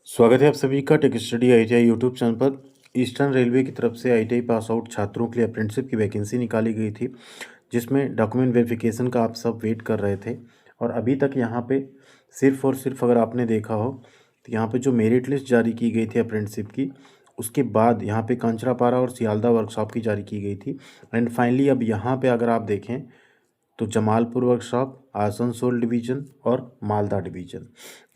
स्वागत है आप सभी का tech study ITI YouTube channel पर। ईस्टर्न रेलवे की तरफ से आईटीआई पास आउट छात्रों के लिए अप्रेंटिसशिप की वैकेंसी निकाली गई थी, जिसमें डॉक्यूमेंट वेरिफिकेशन का आप सब वेट कर रहे थे। और अभी तक यहाँ पे सिर्फ और सिर्फ अगर आपने देखा हो तो यहाँ पे जो मेरिट लिस्ट जारी की गई थी अप्रेंटिसशिप की, उसके बाद यहाँ पे कांचरापारा और सियालदा वर्कशॉप की जारी की गई थी। एंड फाइनली अब यहाँ पे अगर आप देखें तो जमालपुर वर्कशॉप, आसनसोल डिवीज़न और मालदा डिवीज़न,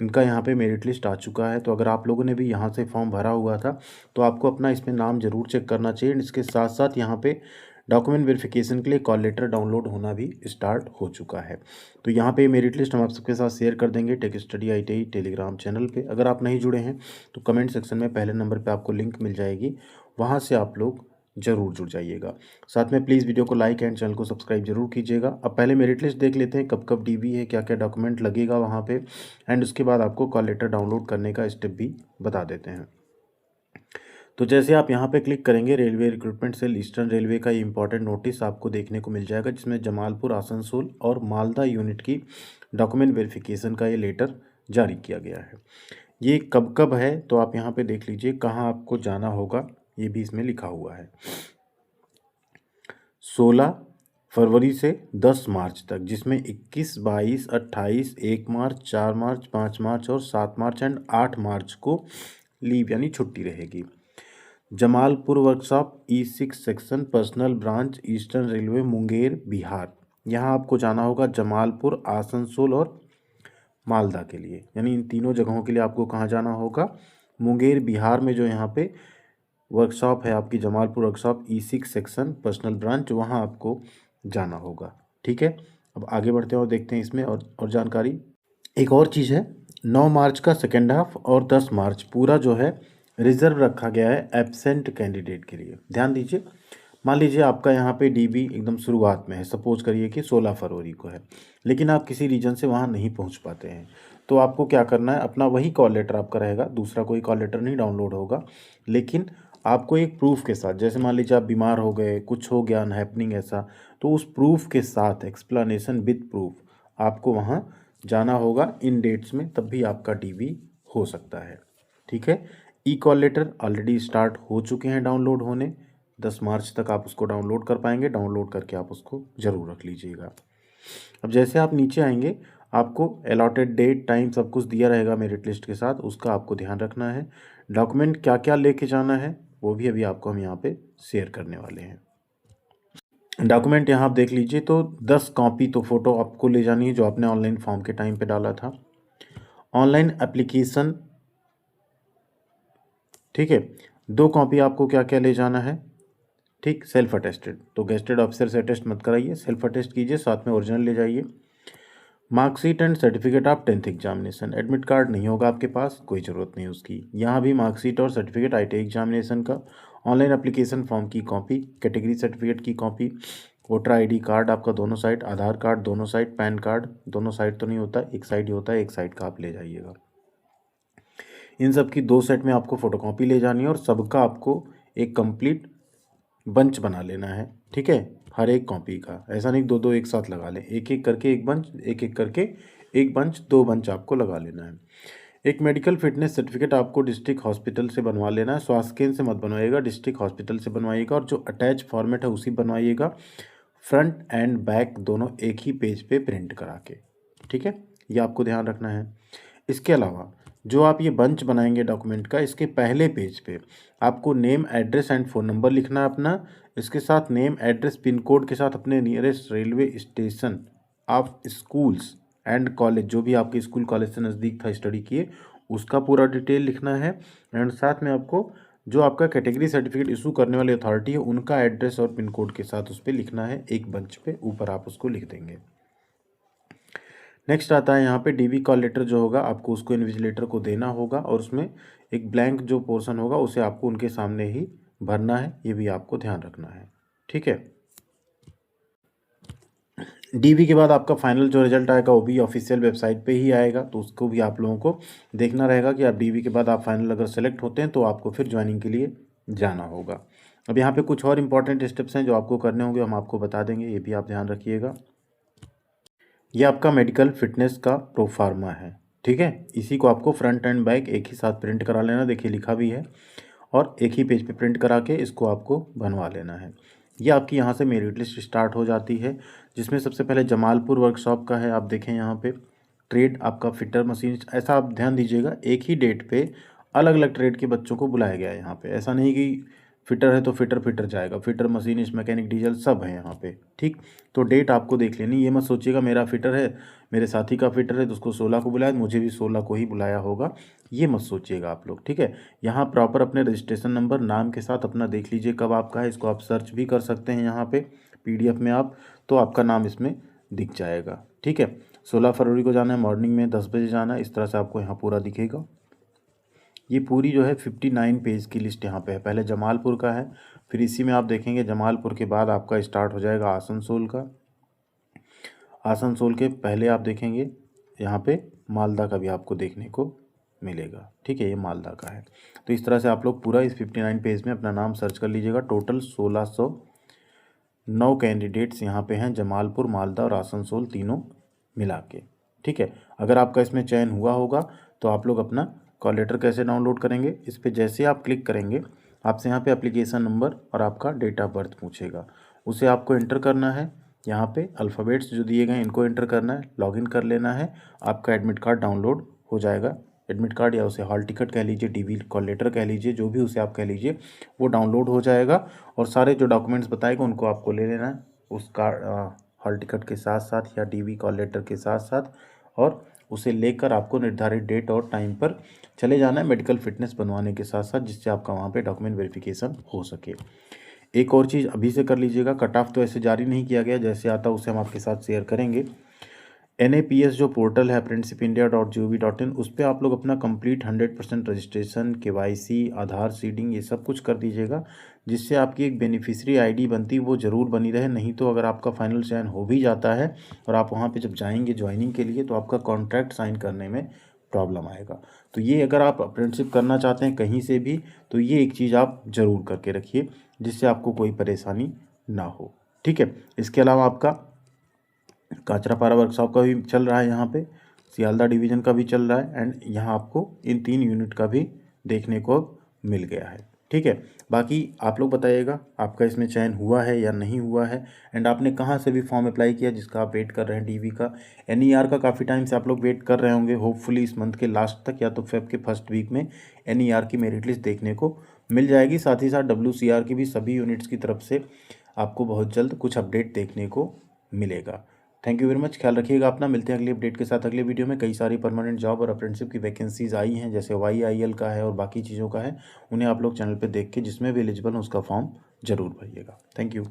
इनका यहाँ पे मेरिट लिस्ट आ चुका है। तो अगर आप लोगों ने भी यहाँ से फॉर्म भरा हुआ था तो आपको अपना इसमें नाम ज़रूर चेक करना चाहिए। इसके साथ साथ यहाँ पे डॉक्यूमेंट वेरिफिकेशन के लिए कॉल लेटर डाउनलोड होना भी स्टार्ट हो चुका है। तो यहाँ पे मेरिट लिस्ट हम आप सबके साथ शेयर कर देंगे tech study ITI Telegram channel पे। अगर आप नहीं जुड़े हैं तो कमेंट सेक्शन में पहले नंबर पे आपको लिंक मिल जाएगी, वहाँ से आप लोग ज़रूर जुड़ जाइएगा। साथ में प्लीज़ वीडियो को लाइक एंड चैनल को सब्सक्राइब जरूर कीजिएगा। अब पहले मेरिट लिस्ट देख लेते हैं, कब कब डीबी है, क्या क्या डॉक्यूमेंट लगेगा वहाँ पे, एंड उसके बाद आपको कॉल लेटर डाउनलोड करने का स्टेप भी बता देते हैं। तो जैसे आप यहाँ पे क्लिक करेंगे, railway recruitment cell eastern railway का ये इंपॉर्टेंट नोटिस आपको देखने को मिल जाएगा, जिसमें जमालपुर, आसनसोल और मालदा यूनिट की डॉक्यूमेंट वेरिफिकेशन का ये लेटर जारी किया गया है। ये कब कब है तो आप यहाँ पे देख लीजिए, कहाँ आपको जाना होगा ये भी इसमें लिखा हुआ है। 16 फरवरी से 10 मार्च तक, जिसमें 21, 22, 28, 1 मार्च, 4 मार्च, 5 मार्च और 7 मार्च एंड 8 मार्च को लीव यानी छुट्टी रहेगी। Jamalpur workshop E6 section personal branch eastern railway Munger Bihar, यहाँ आपको जाना होगा जमालपुर, आसनसोल और मालदा के लिए, यानी इन तीनों जगहों के लिए आपको कहाँ जाना होगा, मुंगेर बिहार में जो यहाँ पे वर्कशॉप है आपकी Jamalpur workshop E6 section personal branch, वहाँ आपको जाना होगा। ठीक है, अब आगे बढ़ते हैं और देखते हैं इसमें और जानकारी। एक और चीज़ है, 9 मार्च का सेकेंड हाफ और 10 मार्च पूरा जो है रिजर्व रखा गया है एब्सेंट कैंडिडेट के लिए। ध्यान दीजिए, मान लीजिए आपका यहाँ पे डीबी एकदम शुरुआत में है, सपोज करिए कि 16 फरवरी को है, लेकिन आप किसी रीजन से वहाँ नहीं पहुँच पाते हैं, तो आपको क्या करना है, अपना वही कॉल लेटर आपका रहेगा, दूसरा कोई कॉल लेटर नहीं डाउनलोड होगा, लेकिन आपको एक प्रूफ के साथ, जैसे मान लीजिए आप बीमार हो गए, कुछ हो गया अनहैपनिंग ऐसा, तो उस प्रूफ के साथ एक्सप्लेनेशन विद प्रूफ आपको वहाँ जाना होगा इन डेट्स में, तब भी आपका डीबी हो सकता है। ठीक है, ई कॉल लेटर ऑलरेडी स्टार्ट हो चुके हैं डाउनलोड होने, 10 मार्च तक आप उसको डाउनलोड कर पाएंगे। डाउनलोड करके आप उसको ज़रूर रख लीजिएगा। अब जैसे आप नीचे आएंगे, आपको अलॉटेड डेट टाइम सब कुछ दिया रहेगा मेरिट लिस्ट के साथ, उसका आपको ध्यान रखना है। डॉक्यूमेंट क्या क्या लेके जाना है वो भी अभी आपको हम यहाँ पे शेयर करने वाले हैं। डॉक्यूमेंट यहाँ आप देख लीजिए, तो 10 कॉपी तो फ़ोटो आपको ले जानी है जो आपने ऑनलाइन फॉर्म के टाइम पे डाला था। ऑनलाइन एप्लीकेशन, ठीक है, 2 कॉपी आपको क्या क्या ले जाना है, ठीक, सेल्फ अटेस्टेड, तो गेस्टेड ऑफिसर से अटेस्ट मत कराइए, सेल्फ अटेस्ट कीजिए, साथ में ओरिजिनल ले जाइए। Marksheet and certificate of 10th examination, admit card नहीं होगा आपके पास, कोई ज़रूरत नहीं उसकी, यहाँ भी मार्कशीट और सर्टिफिकेट आईटीआई एग्जामिनेशन का, ऑनलाइन एप्लीकेशन फॉर्म की कॉपी, कैटेगरी सर्टिफिकेट की कॉपी, वोटर आईडी कार्ड आपका दोनों साइड, आधार कार्ड दोनों साइड, पैन कार्ड दोनों साइड तो नहीं होता, एक साइड ही होता है, एक साइड का आप ले जाइएगा। इन सब की 2 सेट में आपको फ़ोटोकॉपी ले जानी है और सबका आपको एक कंप्लीट बंच बना लेना है। ठीक है, हर एक कॉपी का, ऐसा नहीं 2-2 एक साथ लगा लें, एक एक करके एक बंच, एक एक करके एक बंच, 2 बंच आपको लगा लेना है। एक मेडिकल फिटनेस सर्टिफिकेट आपको डिस्ट्रिक्ट हॉस्पिटल से बनवा लेना है, स्वास्थ्य केंद्र से मत बनवाइएगा, डिस्ट्रिक्ट हॉस्पिटल से बनवाइएगा, और जो अटैच फॉर्मेट है उसी बनवाइएगा, फ्रंट एंड बैक दोनों एक ही पेज पे प्रिंट करा के। ठीक है, ये आपको ध्यान रखना है। इसके अलावा जो आप ये बंच बनाएंगे डॉक्यूमेंट का, इसके पहले पेज पे आपको name, address and phone number लिखना है अपना, इसके साथ नेम, एड्रेस, पिन कोड के साथ अपने nearest railway station of schools and college, जो भी आपके स्कूल कॉलेज से नज़दीक था स्टडी किए, उसका पूरा डिटेल लिखना है। एंड साथ में आपको जो आपका कैटेगरी सर्टिफिकेट इशू करने वाली अथॉरिटी है उनका एड्रेस और पिन कोड के साथ उस पर लिखना है, एक बंच पे ऊपर आप उसको लिख देंगे। नेक्स्ट आता है यहाँ पे डीबी कॉल लेटर जो होगा आपको उसको इन्विजिलेटर को देना होगा, और उसमें एक ब्लैंक जो पोर्शन होगा उसे आपको उनके सामने ही भरना है, ये भी आपको ध्यान रखना है। ठीक है, डीबी के बाद आपका फाइनल जो रिजल्ट आएगा वो भी ऑफिशियल वेबसाइट पे ही आएगा, तो उसको भी आप लोगों को देखना रहेगा कि आप डीबी के बाद आप फाइनल अगर सेलेक्ट होते हैं तो आपको फिर ज्वाइनिंग के लिए जाना होगा। अब यहाँ पे कुछ और इंपॉर्टेंट स्टेप्स हैं जो आपको करने होंगे, हम आपको बता देंगे, ये भी आप ध्यान रखिएगा। ये आपका मेडिकल फिटनेस का प्रोफार्मा है, ठीक है, इसी को आपको फ्रंट एंड बैक एक ही साथ प्रिंट करा लेना, देखिए लिखा भी है, और एक ही पेज पे प्रिंट करा के इसको आपको बनवा लेना है। ये आपकी यहाँ से मेरिट लिस्ट स्टार्ट हो जाती है, जिसमें सबसे पहले जमालपुर वर्कशॉप का है। आप देखें यहाँ पे ट्रेड आपका फिटर मशीनिस्ट, ऐसा आप ध्यान दीजिएगा एक ही डेट पे अलग अलग ट्रेड के बच्चों को बुलाया गया है यहाँ पे। ऐसा नहीं कि फिटर है तो फिटर जाएगा, फिटर मशीनिस्ट मैकेनिक डीजल सब है यहाँ पे, ठीक। तो डेट आपको देख लेनी, ये मत सोचिएगा मेरा फिटर है, मेरे साथी का फिटर है तो उसको 16 को बुलाया, मुझे भी 16 को ही बुलाया होगा, ये मत सोचिएगा आप लोग, ठीक है। यहाँ प्रॉपर अपने रजिस्ट्रेशन नंबर नाम के साथ अपना देख लीजिए कब आपका है, इसको आप सर्च भी कर सकते हैं यहाँ पे PDF में आप, तो आपका नाम इसमें दिख जाएगा, ठीक है। 16 फरवरी को जाना है, मॉर्निंग में 10 बजे जाना है, इस तरह से आपको यहाँ पूरा दिखेगा। ये पूरी जो है 59 पेज की लिस्ट यहाँ पे है। पहले जमालपुर का है, फिर इसी में आप देखेंगे जमालपुर के बाद आपका स्टार्ट हो जाएगा आसनसोल का। आसनसोल के पहले आप देखेंगे यहाँ पे मालदा का भी आपको देखने को मिलेगा, ठीक है, ये मालदा का है। तो इस तरह से आप लोग पूरा इस 59 पेज में अपना नाम सर्च कर लीजिएगा। टोटल 1609 कैंडिडेट्स यहाँ पे हैं, जमालपुर, मालदा और आसनसोल तीनों मिला के, ठीक है। अगर आपका इसमें चयन हुआ होगा तो आप लोग अपना कॉल लेटर कैसे डाउनलोड करेंगे, इस पर जैसे आप क्लिक करेंगे आपसे यहाँ पे एप्लीकेशन नंबर और आपका डेट ऑफ बर्थ पूछेगा, उसे आपको एंटर करना है। यहाँ पे अल्फ़ाबेट्स जो दिए गए हैं इनको एंटर करना है, लॉगिन कर लेना है, आपका एडमिट कार्ड डाउनलोड हो जाएगा। एडमिट कार्ड या उसे हॉल टिकट कह लीजिए, DV कॉल लेटर कह लीजिए, जो भी उसे आप कह लीजिए, वो डाउनलोड हो जाएगा और सारे जो डॉक्यूमेंट्स बताएगा उनको आपको ले लेना है उस कार्ड हॉल टिकट के साथ साथ या DV कॉल लेटर के साथ साथ, और उसे लेकर आपको निर्धारित डेट और टाइम पर चले जाना है मेडिकल फिटनेस बनवाने के साथ साथ, जिससे आपका वहाँ पे डॉक्यूमेंट वेरिफिकेशन हो सके। एक और चीज़ अभी से कर लीजिएगा, कट ऑफ तो ऐसे जारी नहीं किया गया, जैसे आता उसे हम आपके साथ शेयर करेंगे। NAPS जो पोर्टल है apprenticeindia.gov.in, उस पर आप लोग अपना कंप्लीट 100% रजिस्ट्रेशन, KYC, आधार सीडिंग ये सब कुछ कर दीजिएगा, जिससे आपकी एक बेनिफिशियरी ID बनती वो ज़रूर बनी रहे। नहीं तो अगर आपका फाइनल चयन हो भी जाता है और आप वहाँ पे जब जाएंगे ज्वाइनिंग के लिए तो आपका कॉन्ट्रैक्ट साइन करने में प्रॉब्लम आएगा। तो ये अगर आप अप्रेंटिसशिप करना चाहते हैं कहीं से भी तो ये एक चीज़ आप ज़रूर करके रखिए, जिससे आपको कोई परेशानी ना हो, ठीक है। इसके अलावा आपका काचरापारा वर्कशॉप का भी चल रहा है, यहाँ पे सियालदा डिवीज़न का भी चल रहा है, एंड यहाँ आपको इन 3 यूनिट का भी देखने को मिल गया है, ठीक है। बाकी आप लोग बताइएगा आपका इसमें चयन हुआ है या नहीं हुआ है, एंड आपने कहाँ से भी फॉर्म अप्लाई किया जिसका आप वेट कर रहे हैं। DV का, NER का काफ़ी टाइम से आप लोग वेट कर रहे होंगे, होपफुली इस मंथ के लास्ट तक या तो फेब के फर्स्ट वीक में NER की मेरिट लिस्ट देखने को मिल जाएगी। साथ ही साथ WCR की भी सभी यूनिट्स की तरफ से आपको बहुत जल्द कुछ अपडेट देखने को मिलेगा। थैंक यू वेरी मच, ख्याल रखिएगा अपना। मिलते हैं अगली अपडेट के साथ अगले वीडियो में। कई सारी परमानेंट जॉब और अप्रेंटिसशिप की वैकेंसीज आई हैं, जैसे YIL का है और बाकी चीज़ों का है, उन्हें आप लोग चैनल पे देख के जिसमें भी एलिजिबल हो उसका फॉर्म ज़रूर भरिएगा। Thank you.